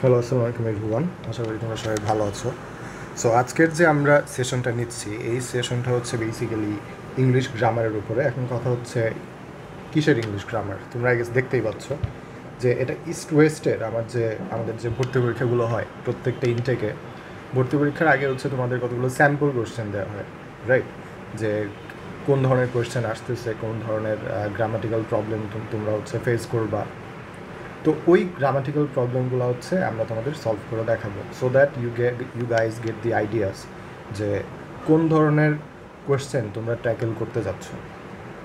Hello, আসসালামু আলাইকুম everyone. আশা করি তোমরা সবাই ভালো আছো। সো আজকের যে আমরা সেশনটা নিচ্ছি, এই সেশনটা হচ্ছে বেসিক্যালি ইংলিশ গ্রামারের উপরে। এখন কথা হচ্ছে কিসের ইংলিশ গ্রামার, তোমরা আই গেস দেখতেই পাচ্ছ যে এটা ইস্ট ওয়েস্টের আমাদের যে ভর্তি পরীক্ষাগুলো হয় প্রত্যেকটা ইনটেকে। ভর্তি পরীক্ষার আগে হচ্ছে তোমাদের কতগুলো স্যাম্পল কোশ্চেন দেওয়া হয়, রাইট? যে কোন ধরনের কোশ্চেন আসতেছে, কোন ধরনের গ্রামাটিক্যাল প্রবলেম তোমরা হচ্ছে ফেস করবা। তো ওই গ্রামাটিক্যাল প্রবলেমগুলো হচ্ছে আমরা তোমাদের সলভ করে দেখাবো, so that you guys get the ideas যে কোন ধরনের কোয়েশ্চেন তোমরা ট্যাকেল করতে যাচ্ছ।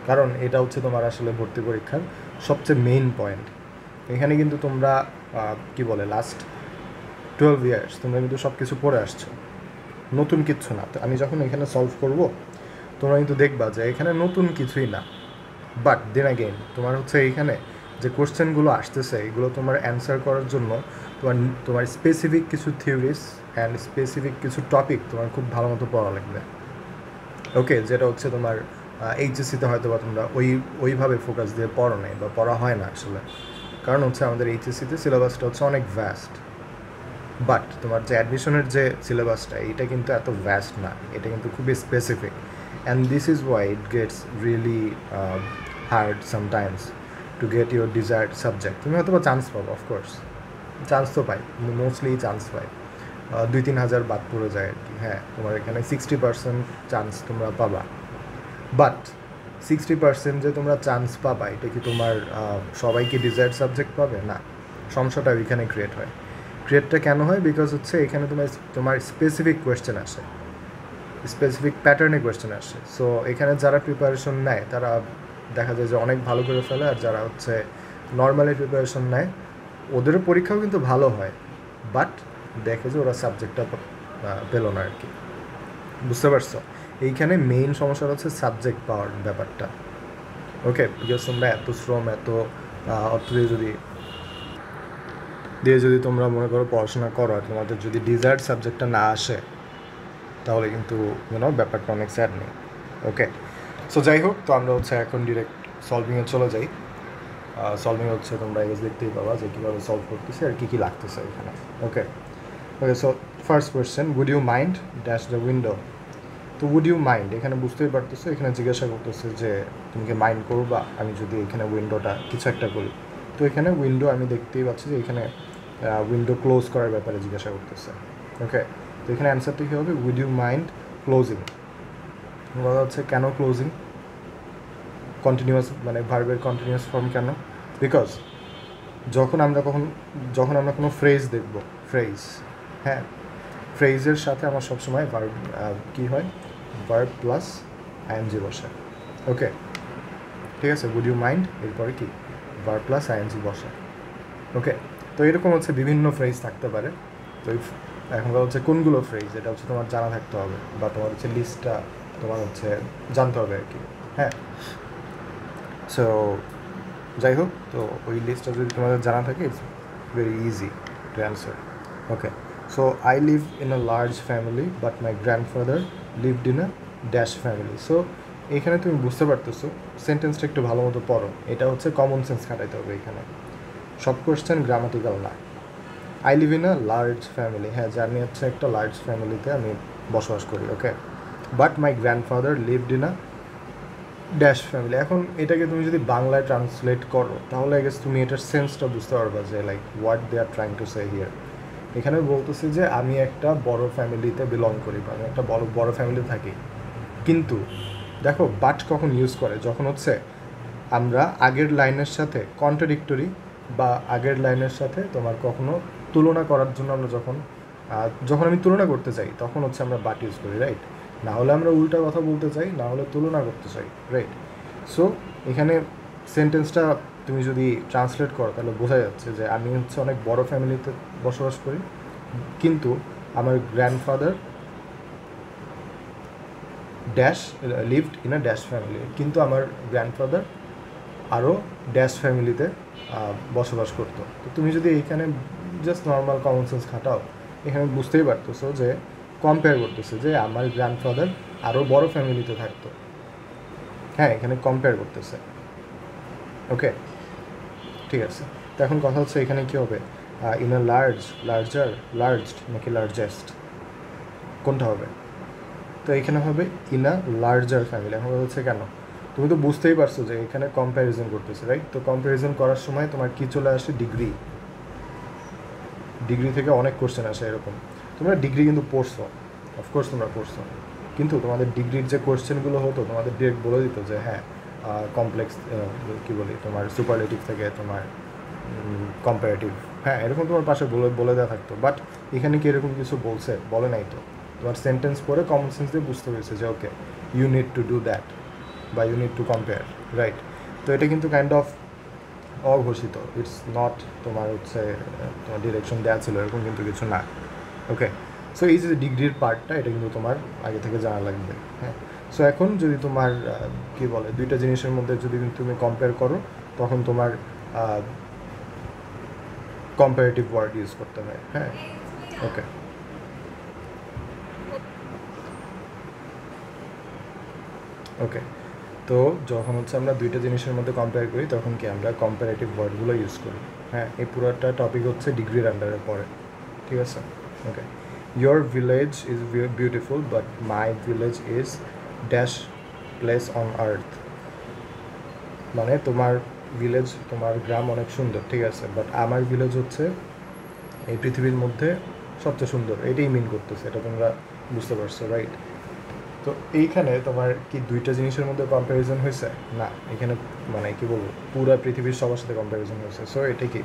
কারণ এটা হচ্ছে তোমার আসলে ভর্তি পরীক্ষার সবচেয়ে মেইন পয়েন্ট। এখানে কিন্তু তোমরা কি বলে লাস্ট 12 ইয়ার্স তোমরা কিন্তু সব কিছু পড়ে আসছো, নতুন কিচ্ছু না। তো আমি যখন এখানে সলভ করব, তোমরা কিন্তু দেখবা যে এখানে নতুন কিছুই না। বাট দেন অ্যাগেইন তোমার হচ্ছে এইখানে যে কোশ্চেনগুলো আসতেছে, এগুলো তোমার অ্যান্সার করার জন্য তোমার তোমার স্পেসিফিক কিছু থিওরিস অ্যান্ড স্পেসিফিক কিছু টপিক তোমার খুব ভালো মতো পড়া লাগবে। ওকে, যেটা হচ্ছে তোমার এইচএসসিতে হয়তো বা তোমরা ওইভাবে ফোকাস দিয়ে পড়ো নাই বা পড়া হয় না আসলে। কারণ হচ্ছে আমাদের এইচএসসিতে সিলেবাসটা হচ্ছে অনেক ভ্যাস্ট। বাট তোমার যে অ্যাডমিশনের যে সিলেবাসটা, এটা কিন্তু এত ভ্যাস্ট না, এটা কিন্তু খুবই specific. And this is why it gets really hard sometimes to get your desired subject. তুমি হয়তো বা চান্স পাবো, অফকোর্স চান্স তো পাই, মোস্টলি চান্স পাই, 2-3 হাজার বাদ পড়ে যায় আর কি। হ্যাঁ, তোমার এখানে 60% চান্স তোমরা পাবা। বাট 60% যে তোমরা চান্স পাবা, এটা কি তোমার সবাইকে ডিজায়ার্ড সাবজেক্ট পাবে? না। সমস্যাটা ওইখানে ক্রিয়েট হয়। ক্রিয়েটটা কেন হয়? বিকজ হচ্ছে এখানে তোমার স্পেসিফিক কোয়েশ্চেন আসে, স্পেসিফিক প্যাটার্নে কোয়েশ্চেন আসে। সো এখানে যারা প্রিপারেশন নেয় তারা দেখা যায় যে অনেক ভালো করে ফেলে, আর যারা হচ্ছে নর্মালি প্রিপারেশন নেয় ওদেরও পরীক্ষাও কিন্তু ভালো হয়, বাট দেখে যে ওরা সাবজেক্টটা পেলো না আর কি। বুঝতে পারছো? এইখানে মেইন সমস্যাটা হচ্ছে সাবজেক্ট পাওয়ার ব্যাপারটা। ওকে, বিকজ তোমরা এত শ্রম, এত অর্থ দিয়ে যদি তোমরা মনে করো পড়াশোনা করো, আর তোমাদের যদি ডিজায়ার্ড সাবজেক্টটা না আসে, তাহলে কিন্তু ব্যাপারটা অনেক স্যাড নেই। ওকে, সো যাই হোক, তো আমরা হচ্ছে এখন ডিরেক্ট সলভিংয়ে চলে যাই। সলভিং হচ্ছে তোমরা এগেজ দেখতেই পাবা যে কীভাবে সলভ করতেছে আর কী কী লাগতেছে এখানে। Okay okay, so first question, would you mind dash the window. তো উড ইউ মাইন্ড, এখানে বুঝতেই পারতেছো, এখানে জিজ্ঞাসা করতেছে যে তুমি কি মাইন্ড করবা আমি যদি এখানে উইন্ডোটা কিছু একটা করি। তো এখানে উইন্ডো আমি দেখতেই পাচ্ছি যে এখানে উইন্ডো ক্লোজ করার ব্যাপারে জিজ্ঞাসা করতেছে। ওকে, তো এখানে অ্যান্সারটা কী হবে? Would you mind closing. বলা হচ্ছে কেন ক্লোজিং, কন্টিনিউয়াস মানে ভার্বের কন্টিনিউয়াস ফর্ম কেন? বিকজ যখন আমরা কোনো ফ্রেজ দেখব, ফ্রেজ, হ্যাঁ, ফ্রেজের সাথে আমার সবসময় ভার্ব কী হয়? ভার্ব প্লাস আইএনজি বসে। ওকে, ঠিক আছে, উড ইউ মাইন্ড এরপরে কি ভার্ব প্লাস আইএনজি বসে। ওকে, তো এরকম হচ্ছে বিভিন্ন ফ্রেজ থাকতে পারে। তো এখনকার হচ্ছে কোনগুলো ফ্রেজ, এটা হচ্ছে তোমার জানা থাকতে হবে, বা তোমার হচ্ছে লিস্টটা তোমার হচ্ছে জানতে হবে আর কি। হ্যাঁ, সো যাই হোক, তো ওই লিস্টটা যদি তোমাদের জানা থাকে, it's very easy to answer. Okay, so I live in a large family but my grandfather lived in a dash family. So এখানে তুমি বুঝতে পারতেছো, সেন্টেন্সটা একটু ভালো মতো পড়ো, এটা হচ্ছে কমন সেন্স খাটাইতে হবে এখানে, সব কোয়েশ্চেন গ্রামাটিক্যাল না। I live in a large family, হ্যাঁ, জানি হচ্ছে একটা লার্জ ফ্যামিলিতে আমি বসবাস করি। Okay, but my grandfather lived in a dash family. এখন এটাকে তুমি যদি বাংলায় ট্রান্সলেট করো, তাহলে আই গেস তুমি এটার সেন্সটা বুঝতে পারবা যে like what they are trying to say here. এখানে বলতেছে যে আমি একটা বড় ফ্যামিলিতে বিলং করি, বা আমি একটা বড় ফ্যামিলিতে থাকি। কিন্তু দেখো, বাট কখন ইউজ করে? যখন হচ্ছে আমরা আগের লাইনের সাথে কন্ট্রাডিক্টরি, বা আগের লাইনের সাথে তোমার কখনো তুলনা করার জন্য আমরা যখন আমি তুলনা করতে চাই, তখন হচ্ছে আমরা বাট ইউজ করি, রাইট? না হলে আমরা উল্টা কথা বলতে চাই, না হলে তুলনা করতে চাই, রাইট? সো এখানে সেন্টেন্সটা তুমি যদি ট্রান্সলেট করো, তাহলে বোঝা যাচ্ছে যে আমি হচ্ছে অনেক বড় ফ্যামিলিতে বসবাস করি, কিন্তু আমার grandfather dash lived in a dash family, কিন্তু আমার গ্র্যান্ডফাদার আরও ড্যাশ ফ্যামিলিতে বসবাস করতো। তো তুমি যদি এইখানে জাস্ট নর্মাল কমন সেন্স খাটাও, এখানে বুঝতেই পারতেছো যে কম্পেয়ার করতেছে যে আমার গ্র্যান্ডফাদার আরও বড় ফ্যামিলিতে থাকতো। হ্যাঁ, এখানে কম্পেয়ার করতেছে। ওকে, ঠিক আছে, তো এখন কথা হচ্ছে এখানে কী হবে? ইন আ লার্জার লার্জড নাকি লার্জেস্ট, কোনটা হবে? তো এখানে হবে ইন আ লার্জার ফ্যামিলি। এখন হচ্ছে কেন, তুমি তো বুঝতেই পারছো যে এখানে কম্প্যারিজন করতেছে, রাইট? তো কম্প্যারিজন করার সময় তোমার কী চলে আসে? ডিগ্রি। ডিগ্রি থেকে অনেক কোশ্চেন আসে এরকম। তোমরা ডিগ্রি কিন্তু পড়ছো, অফকোর্স তোমরা পড়ছো, কিন্তু তোমাদের ডিগ্রির যে কোশ্চেনগুলো হতো তোমাদের ডিরেক্ট বলে দিত যে হ্যাঁ কমপ্লেক্স কী বলি তোমার সুপারলেটিভ থেকে তোমার কম্পারেটিভ, হ্যাঁ এরকম তোমার পাশে বলে দেওয়া থাকতো। বাট এখানে কি এরকম কিছু বলছে? বলে নাই তো। তোমার সেন্টেন্স পড়ে কমন সেন্স দিয়ে বুঝতে পেরেছে যে okay you need to do that বা you need to compare, right? তো এটা কিন্তু কাইন্ড অফ অঘোষিত, ইটস নট তোমার হচ্ছে তোমার ডিরেকশন দেওয়া ছিল এরকম কিন্তু কিছু না। ওকে, সো এই যে ডিগ্রির পার্টটা এটা কিন্তু তোমার আগে থেকে জানা লাগবে। হ্যাঁ, সো এখন যদি তোমার কী বলে দুইটা জিনিসের মধ্যে যদি তুমি কম্পেয়ার করো তখন তোমার কম্পারেটিভ ওয়ার্ড ইউজ করতে হয়। হ্যাঁ, ওকে। ওকে, তো যখন হচ্ছে আমরা দুইটা জিনিসের মধ্যে কম্পেয়ার করি তখন কি আমরা কম্পারেটিভ ওয়ার্ডগুলো ইউজ করি। হ্যাঁ, এই পুরোটা টপিক হচ্ছে ডিগ্রির আন্ডারে পড়ে, ঠিক আছে? Okay, your village is beautiful but my village is dash place on earth. মানে তোমার ভিলেজ, তোমার গ্রাম অনেক সুন্দর, ঠিক আছে, বাট আমার ভিলেজ হচ্ছে এই পৃথিবীর মধ্যে সবচেয়ে সুন্দর, এটাই মিন করতেছে। এটা তোমরা বুঝতে পারছো, রাইট? তো এইখানে তোমার কি দুইটা জিনিসের মধ্যে কম্প্যারিজন হয়েছে? না, এখানে মানে কি বলবো পুরো পৃথিবীর সবার সাথে কম্প্যারিজন হয়েছে। সো এটা কি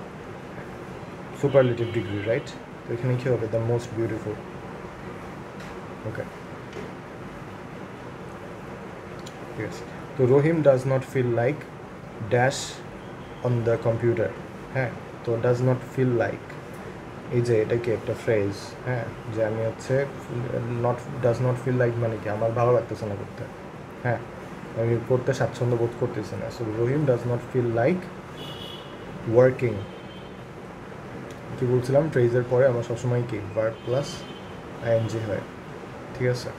সুপারলেটিভ ডিগ্রি, রাইট? তো এখানে কী হবে? The most beautiful. ওকে, ঠিক আছে। তো Rahim does not feel like dash on the computer. হ্যাঁ, তো ডাজ নট ফিল লাইক, এই যে এটা কি একটা ফ্রেজ, হ্যাঁ, যে আমি হচ্ছে ডাজ নট ফিল লাইক মানে কি আমার ভালো লাগতেছে না করতে, হ্যাঁ, আমি করতে স্বাচ্ছন্দ্য বোধ করতেছি না। So Rahim does not feel like working. কী বলছিলাম? ফ্রেজের পরে আমার সবসময় কি ভার্ব প্লাস আইএনজি হয়, ঠিক আছে?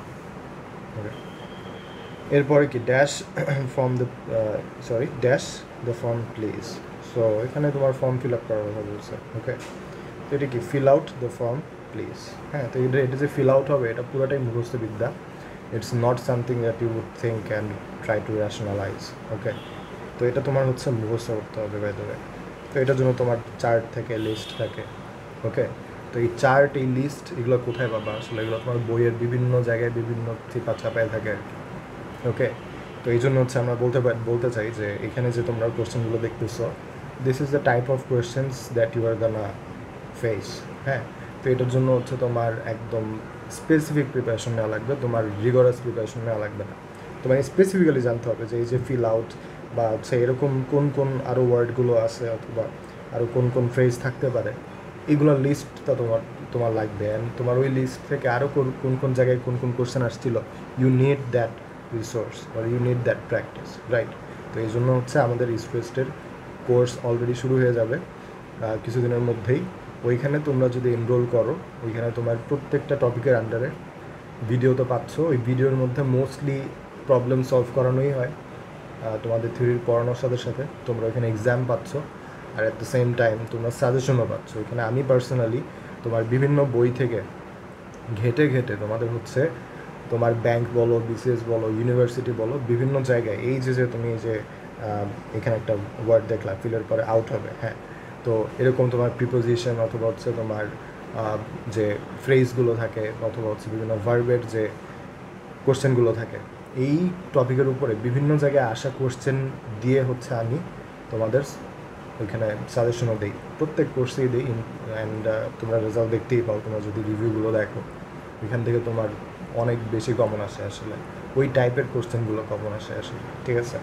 ওকে, এরপরে কি dash form the dash the form please. So এখানে তোমার ফর্ম ফিল আপ করার কথা বলছে। ওকে, তো এটা কি fill out the form please. হ্যাঁ, তো এটা যে ফিল আউট হবে এটা পুরোটাই মুখস্থ বিদ্যা, it's not something that you would think and try to rationalise. Okay, তো এটা তোমার হচ্ছে মুখস্থ করতে হবে বাই দ্য ওয়ে। তো এটার জন্য তোমার চার্ট থাকে, লিস্ট থাকে। ওকে, তো এই চার্ট, এই লিস্ট এগুলো কোথায় পাবা? আসলে এগুলো তোমার বইয়ের বিভিন্ন জায়গায় বিভিন্ন চিপা চাপায় থাকে আর কি। ওকে, তো এই জন্য হচ্ছে আমরা বলতে চাই যে এখানে যে তোমরা কোয়েশ্চেনগুলো দেখতেছো, this is the type of questions that you are gonna face. হ্যাঁ, তো এটার জন্য হচ্ছে তোমার একদম স্পেসিফিক প্রিপারেশন নেওয়া লাগবে, তোমার রিগরাস প্রিপারেশন নেওয়া লাগবে না। তোমার স্পেসিফিক্যালি জানতে হবে যে এই যে ফিল আউট বা হচ্ছে এরকম কোন কোন আরও ওয়ার্ডগুলো আছে অথবা আরও কোন কোন ফ্রেজ থাকতে পারে, এগুলোর লিস্টটা তোমার লাগবে। অ্যান্ড তোমার ওই লিস্ট থেকে আরও কোন কোন জায়গায় কোন কোন কোশ্চেন আসছিল, you need that resource or you need that practice, right? তো এই জন্য হচ্ছে আমাদের ইস্টওয়েস্টের কোর্স অলরেডি শুরু হয়ে যাবে কিছুদিনের মধ্যেই। ওইখানে তোমরা যদি এনরোল করো, ওইখানে তোমার প্রত্যেকটা টপিকের আন্ডারে ভিডিও তো পাচ্ছ, ওই ভিডিওর মধ্যে মোস্টলি প্রবলেম সলভ করানোই হয় তোমাদের থিওরির পড়ানোর সাথে সাথে। তোমরা ওইখানে এক্সাম পাচ্ছ আর অ্যাট দ্য সেম টাইম তোমরা সাজেশনও পাচ্ছ। ওইখানে আমি পার্সোনালি তোমার বিভিন্ন বই থেকে ঘেটে ঘেটে তোমাদের হচ্ছে তোমার ব্যাংক বলো, বিসিএস বলো, ইউনিভার্সিটি বলো, বিভিন্ন জায়গায় এই যে তুমি এই যে এখানে একটা ওয়ার্ড দেখলা ফিলের পরে আউট হবে, হ্যাঁ, তো এরকম তোমার প্রিপোজিশন অথবা হচ্ছে তোমার যে ফ্রেজগুলো থাকে অথবা হচ্ছে বিভিন্ন ভার্বের যে কোশ্চেনগুলো থাকে, এই টপিকের উপরে বিভিন্ন জায়গায় আসা কোশ্চেন দিয়ে হচ্ছে আমি তোমাদের ওইখানে সাজেশনও দিই, প্রত্যেক কোর্সেই দিই। অ্যান্ড তোমরা রেজাল্ট দেখতেই পাও, তোমরা যদি রিভিউগুলো দেখো এখান থেকে তোমার অনেক বেশি কমন আসে, আসলে ওই টাইপের কোশ্চেনগুলো কমন আসে আসলে, ঠিক আছে?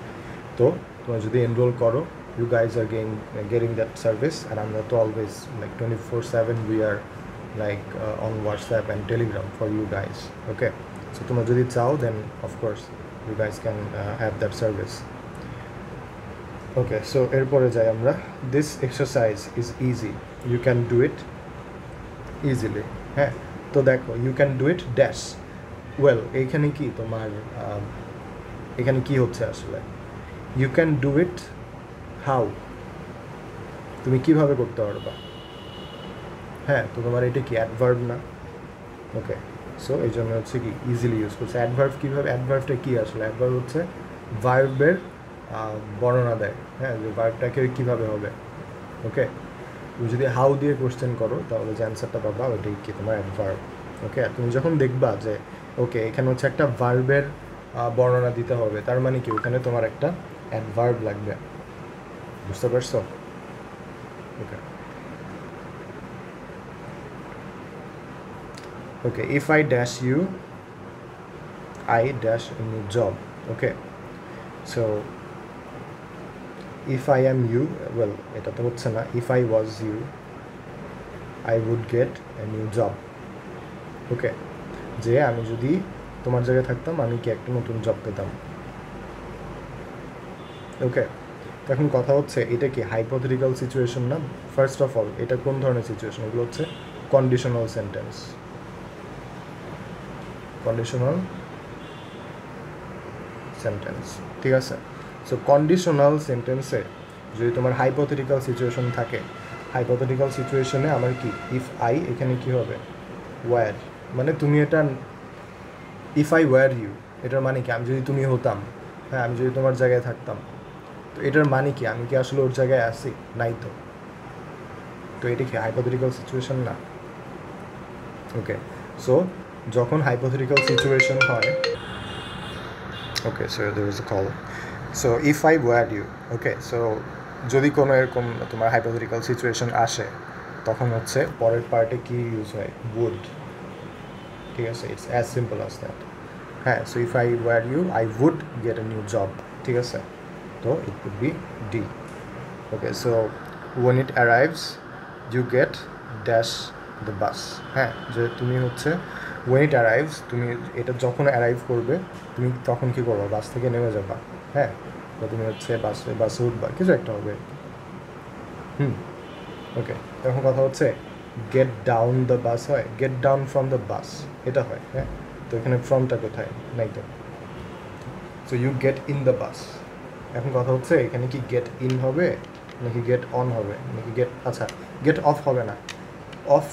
তো তোমরা যদি এনরোল করো, you guys are getting that service. আর আমরা তো always like 24/7 we are like on WhatsApp and Telegram for you guys. Okay, so তোমরা যদি চাও then of course you guys can have that service. Okay, so এরপরে যাই আমরা। This exercise is easy, you can do it easily. হ্যাঁ, তো দেখো you can do it dash. Well, এইখানে কি তোমার এখানে কি হচ্ছে আসলে? You can do it how, তুমি কিভাবে করতে পারবা? হ্যাঁ, তো তোমার এটা কি অ্যাডভার্ব না? ওকে, সো এই জন্য হচ্ছে কি ইজিলি ইউজ করছে। অ্যাডভার্ব কীভাবে, অ্যাডভার্বটা কী আসলে? অ্যাডভার্ব হচ্ছে ভার্বের বর্ণনা দেয়, হ্যাঁ, যে ভার্বটাকে কীভাবে হবে। ওকে, তুমি যদি হাউ দিয়ে কোশ্চেন করো তাহলে যে অ্যান্সারটা পাবা ওইটাই কি তোমার অ্যাডভার্ব। ওকে, তুমি যখন দেখবা যে ওকে এখানে হচ্ছে একটা ভার্বের বর্ণনা দিতে হবে, তার মানে কি ওখানে তোমার একটা অ্যাডভার্ব লাগবে। বুঝতে পারছো? Okay okay, if I dash you, I dash a new job. Okay, so if I am you, well এটা তো হচ্ছে না, if I was you I would get a new job. ওকে, যে আমি যদি তোমার জায়গায় থাকতাম আমি কি একটা নতুন জব পেতাম। ওকে, তো এখন কথা হচ্ছে এটা কি হাইপোথেটিক্যাল সিচুয়েশন না? ফার্স্ট অফ অল এটা কোন ধরনের সিচুয়েশন? এগুলো হচ্ছে কন্ডিশনাল সেন্টেন্স। কন্ডিশনাল সেন্টেন্স, ঠিক আছে? সো কন্ডিশনাল সেন্টেন্সে যদি তোমার হাইপোথেটিক্যাল সিচুয়েশন থাকে, হাইপোথেটিক্যাল সিচুয়েশনে আমার কি ইফ আই, এখানে কি হবে ওয়্যার, মানে তুমি এটা ইফ আই ওয়্যার ইউ এটার মানে কি আমি যদি তুমি হতাম, হ্যাঁ আমি যদি তোমার জায়গায় থাকতাম, তো এটার মানে কি আমি কি আসলে ওর জায়গায় আছি? নাই তো। তো এটা কি হাইপোথেটিক্যাল সিচুয়েশন না? ওকে, সো যখন হাইপোথেটিক্যাল সিচুয়েশন হয়, okay so there is a call. So if I were you, okay, so যদি কোনো এরকম তোমার হাইপোথেটিক্যাল সিচুয়েশন আসে তখন হচ্ছে পরের পার্টে কি ইউজ হয়? would, ঠিক আছে? It's as simple as that. হ্যাঁ, so if I were you I would get a new job, ঠিক আছে? তো it would be D. Okay, so when it arrives you get dash the bus. হ্যাঁ, যে তুমি হচ্ছে ওয়েন ইট অ্যারাইভস, তুমি এটা যখন অ্যারাইভ করবে তুমি তখন কী করবা? বাস থেকে নেমে যাবা, হ্যাঁ, বা তুমি হচ্ছে বাসে উঠবা, কিছু একটা হবে। ওকে, তখন কথা হচ্ছে গেট ডাউন দ্য বাস হয়, get down from the bus এটা হয়, হ্যাঁ। তো এখানে ফ্রমটা কোথায়? নাই তো। So you get in the bus. এখন কথা হচ্ছে এখানে কি গেট ইন হবে নাকি গেট অন হবে নাকি আচ্ছা গেট অফ হবে না। অফ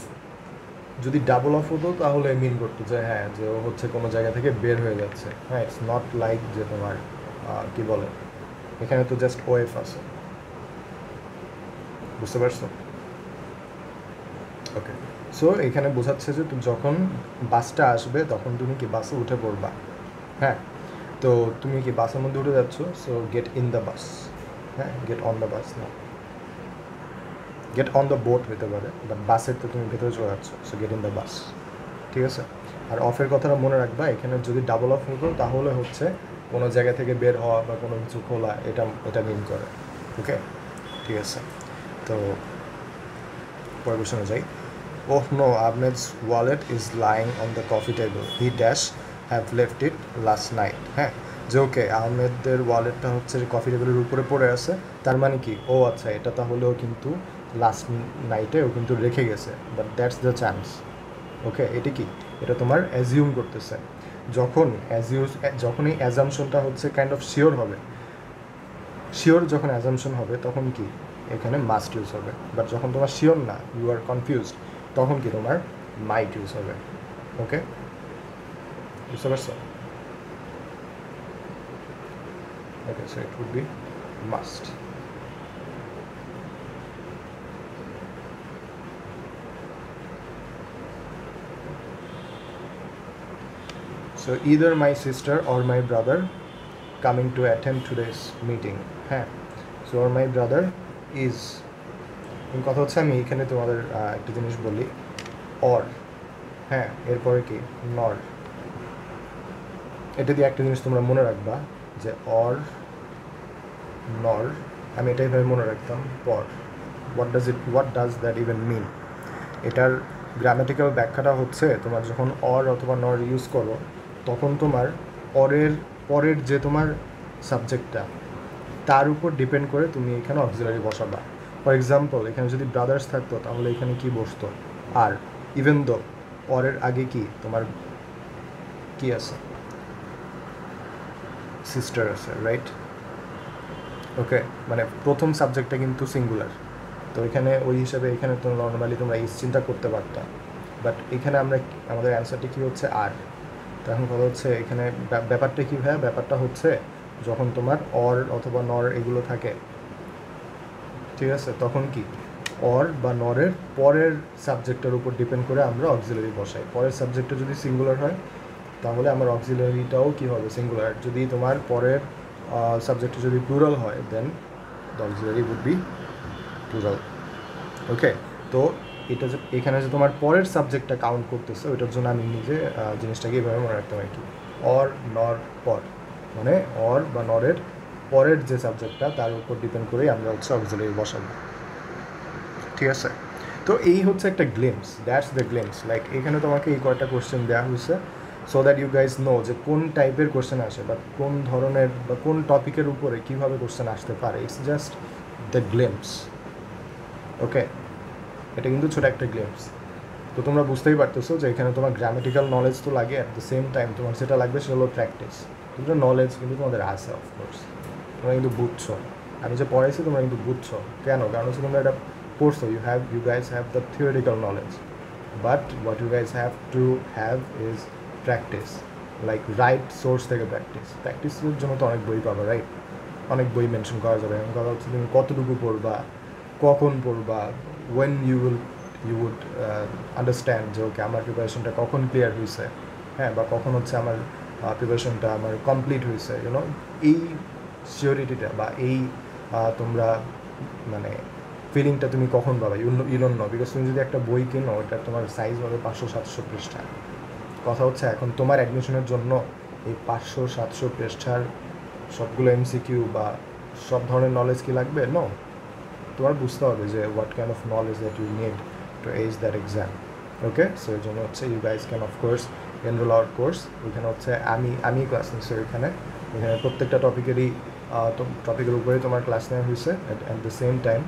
যদি ডাবল অফ হতো তাহলে মিন করতো যে হ্যাঁ যে ও হচ্ছে কোনো জায়গা থেকে বের হয়ে যাচ্ছে, হ্যাঁ। ইটস নট লাইক যে তোমার কি বলে এখানে তো জাস্ট ওয়েফ আছে, বুঝতে পারছো? ওকে, সো এখানে বোঝাচ্ছে যে তুমি যখন বাসটা আসবে তখন তুমি কি বাসে উঠে পড়বা, হ্যাঁ। তো তুমি কি বাসের মধ্যে উঠে যাচ্ছ, so get in the bus, হ্যাঁ, গেট অন দ্য বাস না, গেট অন দ্য বোট হতে পারে, বাট বাসের তো তুমি ভেতরে চলে যাচ্ছ, সো গেট ইন দ্য বাস, ঠিক আছে? আর অফের কথাটা মনে রাখবা, এখানে যদি ডাবল অফ হতো তাহলে হচ্ছে কোনো জায়গা থেকে বের হওয়া বা কোনো কিছু খোলা, এটা মিন করে। ওকে, ঠিক আছে? তো পরের প্রশ্নে যাই। Oh no, Ahmed's wallet is lying on the coffee table. He dash have left it last night. হ্যাঁ, যে ওকে আহমেদের ওয়ালেটটা হচ্ছে কফি টেবিলের উপরে পড়ে আছে, তার মানে কি ও আচ্ছা এটা তাহলেও কিন্তু লাস্ট নাইটে ও কিন্তু রেখে গেছে, বাট দ্যাটস দ্য চান্স। ওকে, এটা কি এটা তোমার অ্যাজিউম করতেছে। যখন এই অ্যাজামশনটা হচ্ছে কাইন্ড অফ শিওর হবে, শিওর যখন অ্যাজামশন হবে তখন কি এখানে মাস্ট ইউজ হবে, বাট যখন তোমার শিওর না, ইউ আর কনফিউজড, তখন কি তোমার মাইট ইউজ হবে। ওকে, বুঝতে পারছো? Okay, so it would be must. So either my sister or my brother coming to attend today's meeting. হ্যাঁ, so or my brother is, কথা হচ্ছে আমি এখানে তোমাদের একটা জিনিস বলি, অর, হ্যাঁ, এরপরে কি নর। এটা দিয়ে একটা জিনিস তোমরা মনে রাখবা যে অর নর, আমি এটাই ভাবে মনে রাখতাম পর। হোয়াট ডাজ দ্যাট ইভেন মিন? এটার গ্রামেটিক্যাল ব্যাখ্যাটা হচ্ছে তোমার যখন অর অথবা নর ইউজ করো তখন তোমার পরের যে তোমার সাবজেক্টটা তার উপর ডিপেন্ড করে তুমি এখানে অক্সিলারি বসাবা। ফর এক্সাম্পল এখানে যদি ব্রাদার্স থাকতো তাহলে এখানে কি বসতো? আর ইভেন দো অরের আগে কি তোমার কি আছে? সিস্টার আছে, রাইট? ওকে, মানে প্রথম সাবজেক্টটা কিন্তু সিঙ্গুলার, তো এখানে ওই হিসাবে এখানে তো নর্মালি তোমরা ইস চিন্তা করতে পারতা, বাট এখানে আমরা আমাদের অ্যান্সারটা কী হচ্ছে আর। তো এখন কথা হচ্ছে এখানে ব্যাপারটা কী ভাইয়া, ব্যাপারটা হচ্ছে যখন তোমার অর অথবা নর এগুলো থাকে, ঠিক আছে, তখন কি অর বা নরের পরের সাবজেক্টের উপর ডিপেন্ড করে আমরা অক্সিলারি বসাই। পরের সাবজেক্টটা যদি সিঙ্গুলার হয় তাহলে আমার অক্সিলারিটাও কী হবে, সিঙ্গুলার। যদি তোমার পরের সাবজেক্টটা যদি প্লুরাল হয় then the auxiliary would be plural. Okay, তো এটা যে এখানে যে তোমার পরের সাবজেক্টটা কাউন্ট করতেছে ওইটার জন্য আমি নিজে জিনিসটাকে এইভাবে মনে রাখতাম আর কি, অর নর পর, মানে অর বা নরের পরের যে সাবজেক্টটা তার উপর ডিপেন্ড করেই আমরা হচ্ছে অক্সিলারি বসাবো, ঠিক আছে। তো এই হচ্ছে একটা glimpse, that's the glimpse. Like এখানে তোমাকে এই কয়টা কোশ্চেন দেওয়া হয়েছে so that you guys know যে কোন টাইপের কোশ্চেন আসে বা কোন ধরনের বা কোন টপিকের উপরে কীভাবে কোশ্চেন আসতে পারে। It's just the glimpse. Okay, এটা কিন্তু ছোটো একটা গ্লিমস। তো তোমরা বুঝতেই পারতেছো যে এখানে তোমার গ্রামেটিক্যাল নলেজ তো লাগে, অ্যাট দ্য সেম টাইম তোমার যেটা লাগবে সেটা হলো প্র্যাকটিস। কিন্তু নলেজ কিন্তু তোমাদের আছে অফকোর্স, তোমরা কিন্তু বুঝছো, আমি যে পড়াইছি তোমরা কিন্তু বুঝছো। কেন? কারণ হচ্ছে তোমরা এটা পড়ছো, you guys have the theoretical knowledge, but what you guys have to have is practice. Like right source থেকে প্র্যাকটিসের জন্য তো অনেক বই পাবা, রাইট? অনেক বই মেনশন করা যাবে। এখন কথা হচ্ছে তুমি কতটুকু পড়বা, কখন পড়বা, ওয়েন ইউ উড আন্ডারস্ট্যান্ড যে ওকে আমার প্রিপারেশনটা কখন ক্লিয়ার হয়েছে, হ্যাঁ, বা কখন হচ্ছে আমার প্রিপারেশনটা আমার কমপ্লিট হয়েছে, ইউনো। এই সিওরিটিটা বা এই তোমরা মানে ফিলিংটা তুমি কখন পাবা, ইউ ডোন্ট নো, বিকজ তুমি যদি একটা বই কিনো ওটা তোমার সাইজ হবে 500-700 পৃষ্ঠা। কথা হচ্ছে এখন তোমার অ্যাডমিশনের জন্য এই 500-700 পৃষ্ঠার সবগুলো এমসিকিউ বা সব ধরনের নলেজ কি লাগবে? নো, তোমার বুঝতে হবে যে what kind of knowledge that you need to ace that exam. Okay, so এই জন্য হচ্ছে you guys can of course enrol our course. ওইখানে হচ্ছে আমি ক্লাস নিচ্ছি ওইখানে প্রত্যেকটা টপিকের উপরেই তোমার ক্লাস নেওয়া হয়েছে। অ্যাট দ্য সেম টাইম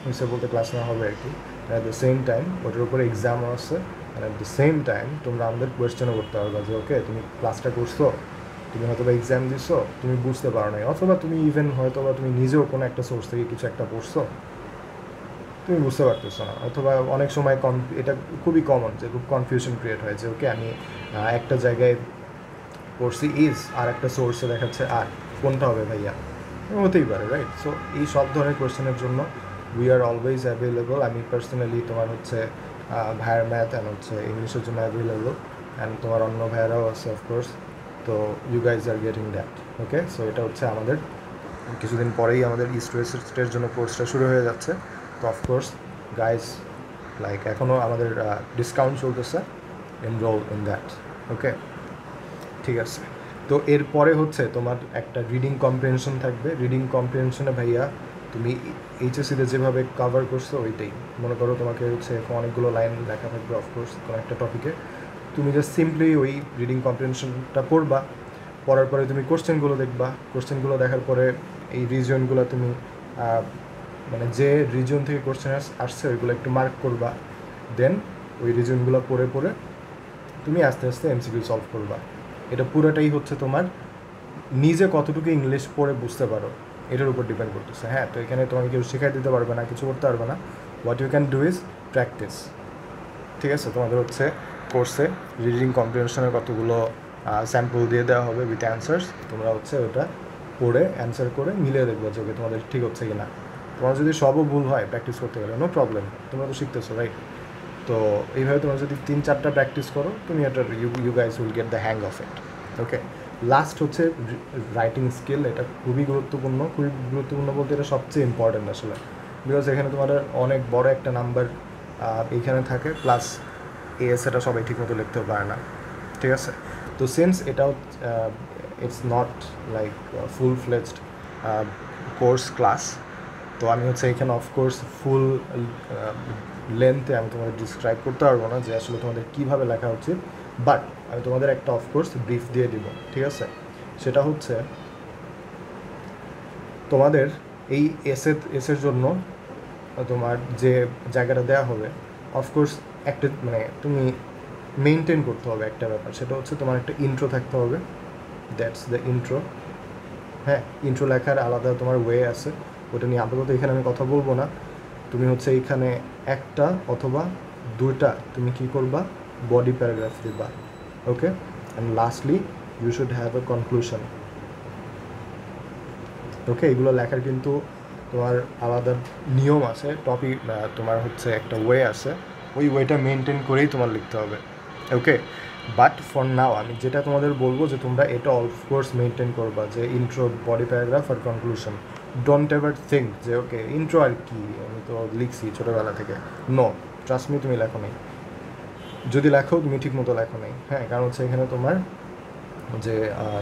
হয়েছে বলতে ক্লাস নেওয়া হবে আর কি, অ্যাট দ্য সেম টাইম ওটার উপরে এক্সামও আছে। And at the same time তোমরা আমাদের কোয়েশ্চেনও করতে পারবে যে ওকে তুমি ক্লাসটা করছো, তুমি হয়তো বা এক্সাম দিছো, তুমি বুঝতে পারো নাই, অথবা তুমি ইভেন হয়তো বা তুমি নিজেও কোনো একটা সোর্স থেকে কিছু একটা পড়ছো, তুমি বুঝতে পারতেছো না, অথবা অনেক সময় এটা খুবই কমন যে খুব কনফিউশন ক্রিয়েট হয় যে ওকে আমি একটা জায়গায় পড়ছি ইজ আর একটা সোর্সে দেখাচ্ছে আর, কোনটা হবে ভাইয়া? হতেই পারে, রাইট? সো এই সব ধরনের কোয়েশ্চেনের জন্য উই আর অলওয়েজ অ্যাভেলেবল। আমি পার্সোনালি তোমার হচ্ছে ভাইয়ার ম্যাথ অ্যান্ড হচ্ছে ইংলিশের জন্য অ্যাভেলেবল, অ্যান্ড তোমার অন্য ভাইয়ারাও আছে অফকোর্স। তো you guys are getting that. Okay, so এটা হচ্ছে আমাদের কিছুদিন পরেই আমাদের ইস্ট ওয়েস্টের জন্য কোর্সটা শুরু হয়ে যাচ্ছে। তো অফকোর্স গাইজ লাইক এখনও আমাদের ডিসকাউন্ট চলতেছে, এনরোল ইন দ্যাট। ওকে, ঠিক আছে। তো এরপরে হচ্ছে তোমার একটা রিডিং কম্প্রিহেনশন থাকবে। রিডিং কম্প্রিহেনশনে ভাইয়া তুমি এইচএসসিতে যেভাবে কভার করছো ওইটাই মনে করো, তোমাকে হচ্ছে অনেকগুলো লাইন লেখা থাকবে অফকোর্স কোনো একটা টপিকে, তুমি জাস্ট সিম্পলি ওই রিডিং কম্প্রিহেনশনটা পড়বা। পড়ার পরে তুমি কোশ্চেনগুলো দেখবা, কোশ্চেনগুলো দেখার পরে এই রিজিয়নগুলো তুমি মানে যে রিজিয়ন থেকে কোশ্চেন আসছে ওইগুলো একটু মার্ক করবা। দেন ওই রিজিয়নগুলো পড়ে পড়ে তুমি আস্তে আস্তে এমসিকিউ সলভ করবা। এটা পুরোটাই হচ্ছে তোমার নিজে কতটুকু ইংলিশ পড়ে বুঝতে পারো এটার উপর ডিপেন্ড করতেছে। হ্যাঁ, তো এখানে তোমাকে কেউ শেখাই দিতে পারবে না, কিছু করতে পারবে না। What you can do is practice. ঠিক আছে, তোমাদের হচ্ছে কোর্সে রিডিং কম্প্রিহেনশনের কতগুলো স্যাম্পল দিয়ে দেওয়া হবে উইথ অ্যান্সার্স। তোমরা হচ্ছে ওটা পড়ে অ্যান্সার করে মিলিয়ে দেখবো যে তোমাদের ঠিক হচ্ছে কি না। তোমার যদি সবও ভুল হয় প্র্যাকটিস করতে গেলে নো প্রবলেম, তোমরা তো শিখতেছো, রাইট? তো এইভাবে তোমরা যদি 3-4টা প্র্যাকটিস করো তুমি এটা you guys will get the hang of it. Okay, last হচ্ছে রাইটিং স্কিল। এটা খুবই গুরুত্বপূর্ণ বলতে এটা সবচেয়ে ইম্পর্ট্যান্ট আসলে, বিকজ এখানে তোমার অনেক বড় একটা নাম্বার এইখানে থাকে, প্লাস এটা সবাই ঠিকমতো লিখতে পারে না। ঠিক আছে, তো সিন্স এটাও it's not like full fledged course class, তো আমি হচ্ছে এখানে অফকোর্স ফুল লেন্থে আমি তোমাদের ডিসক্রাইব করতে পারবো না যে আসলে তোমাদের কীভাবে লেখা উচিত, বাট আমি তোমাদের একটা অফকোর্স ব্রিফ দিয়ে দিব। ঠিক আছে, সেটা হচ্ছে তোমাদের এই এসের জন্য তোমার যে জায়গাটা দেওয়া হবে অফকোর্স একটা মানে তুমি মেনটেন করতে হবে একটা ব্যাপার, সেটা হচ্ছে তোমার একটা ইন্ট্রো থাকতে হবে। That's the intro. হ্যাঁ, ইন্ট্রো লেখার আলাদা তোমার ওয়ে আছে, ওটা নিয়ে আপাতত এখানে আমি কথা বলবো না। তো তুমি হচ্ছে এইখানে একটা অথবা দুইটা তুমি কি করবা, বডি প্যারাগ্রাফ দিবা। Okay, and lastly you should have a conclusion. Okay, এগুলো লেখার কিন্তু তোমার আলাদা নিয়ম আছে, টপিক তোমার হচ্ছে একটা ওয়ে আছে, ওই ওয়েটা মেনটেন করেই তোমার লিখতে হবে। ওকে, বাট ফর নাও আমি যেটা তোমাদের বলবো যে তোমরা এটা অফকোর্স মেনটেন করবা, যে ইন্ট্রো, বডি প্যারাগ্রাফ আর কনক্লুশন। ডোন্ট এভার থিঙ্ক যে ওকে ইন্ট্রো আর কি, আমি তো লিখছি ছোটোবেলা থেকে। নো, ট্রাস্ট মি, তুমি লেখো নেই। যদি লেখো তুমি ঠিক মতো লেখো নেই। হ্যাঁ, কারণ হচ্ছে এখানে তোমার যে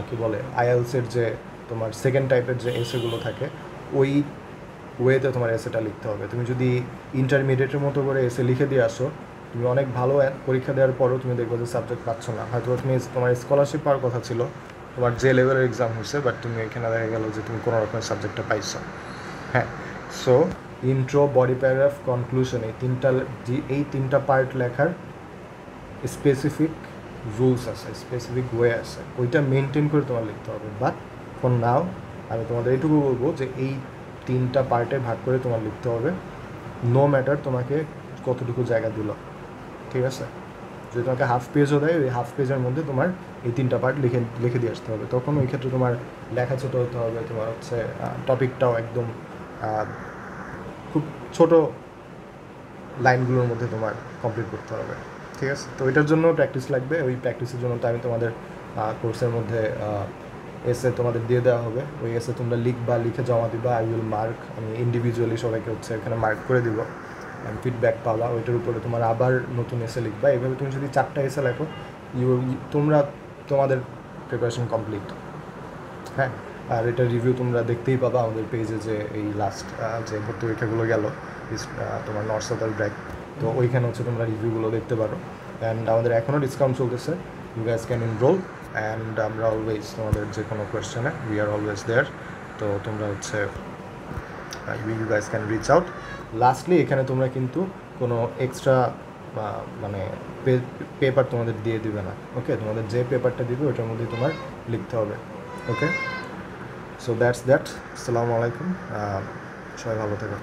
কি বলে আইএলসের যে তোমার সেকেন্ড টাইপের যে এসেগুলো থাকে, ওই ওয়েতে তোমার এসেটা লিখতে হবে। তুমি যদি ইন্টারমিডিয়েটের মতো করে এসে লিখে দিয়ে আসো, তুমি অনেক ভালো পরীক্ষা দেওয়ার পরও তুমি দেখবো যে সাবজেক্ট পাচ্ছ না। হয়তো তুমি তোমার স্কলারশিপ পাওয়ার কথা ছিল, তোমার যে লেভেলের এক্সাম হয়েছে, বাট তুমি এখানে দেখা গেলো যে তুমি কোনো রকমের সাবজেক্টটা পাইছো। হ্যাঁ, so intro, body paragraph, conclusion, এই তিনটা পার্ট লেখার স্পেসিফিক রুলস আছে, স্পেসিফিক ওয়ে আছে, ওইটা মেনটেন করে তোমার লিখতে হবে। বাট ফর নাও আমি তোমাদের এইটুকু বলবো যে এই তিনটা পার্টে ভাগ করে তোমার লিখতে হবে, নো ম্যাটার তোমাকে কতটুকু জায়গা দিল। ঠিক আছে, যদি তোমাকে হাফ পেজও দেয়, ওই হাফ পেজের মধ্যে তোমার এই তিনটা পার্ট লিখে দিয়ে আসতে হবে। তখন ওই ক্ষেত্রে তোমার লেখা ছোটো হতে হবে, তোমার হচ্ছে টপিকটাও একদম খুব ছোট লাইনগুলোর মধ্যে তোমার কমপ্লিট করতে হবে। ঠিক আছে, তো এটার জন্য প্র্যাকটিস লাগবে। ওই প্র্যাকটিসের জন্য তো আমি তোমাদের কোর্সের মধ্যে এসে তোমাদের দিয়ে দেওয়া হবে, ওই এসে তোমরা লিখবা, লিখে জমা দিবা। আই উইল মার্ক, আমি ইন্ডিভিজুয়ালি সবাইকে হচ্ছে এখানে মার্ক করে দিব, ফিডব্যাক পাবা, ওইটার উপরে তোমার আবার নতুন এসে লিখবা। এইভাবে তুমি যদি 4টা এসে লেখো, তোমাদের প্রিপারেশন কমপ্লিট। হ্যাঁ, আর এটা রিভিউ তোমরা দেখতেই পাবা আমাদের পেজে, যে এই লাস্ট যে ভর্তি পরীক্ষাগুলো গেল তোমার নর্থ সাউথ ব্র্যাক, তো ওইখানে হচ্ছে তোমরা রিভিউগুলো দেখতে পারো। অ্যান্ড আমাদের এখনও ডিসকাউন্ট চলতেছে, you guys can enrol. And আমরা অলওয়েজ তোমাদের যে কোনো কোয়েশ্চেনে উই আর অলওয়েজ দেয়ার, তো তোমরা হচ্ছে you guys can reach out. Lastly এখানে তোমরা কিন্তু কোনো এক্সট্রা মানে পেপার তোমাদের দিয়ে দিবে না। ওকে, তোমাদের যে পেপারটা দিবে ওইটার মধ্যেই তোমার লিখতে হবে। ওকে, সো দ্যাটস দ্যাট। আসসালামু আলাইকুম, সবাই ভালো থেকো।